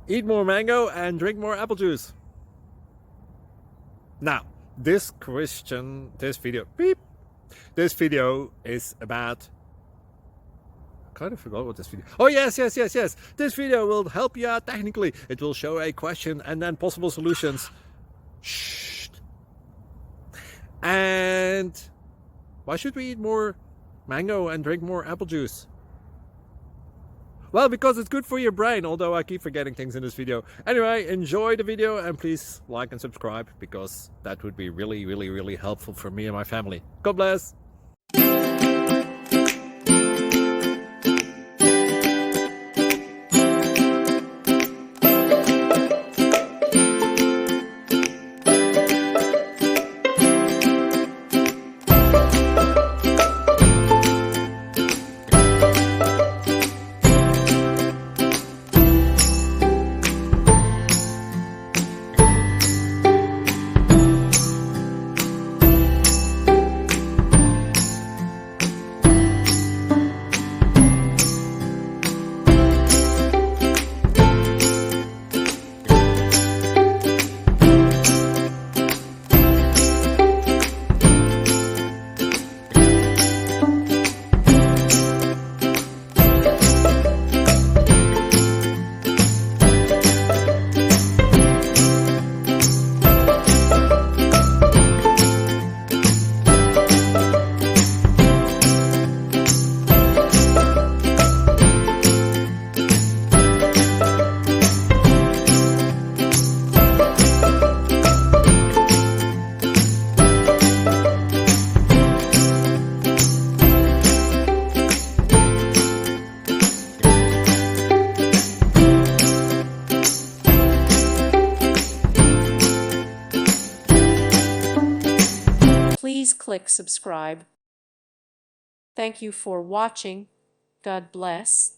Eat more mango and drink more apple juice. Now, this video is about, I kind of forgot what this video. Oh, yes. This video will help you out technically. It will show a question and then possible solutions. Shh. And why should we eat more mango and drink more apple juice? Well, because it's good for your brain, although I keep forgetting things in this video. Anyway, enjoy the video and please like and subscribe, because that would be really helpful for me and my family. God bless! Please click subscribe. Thank you for watching. God bless.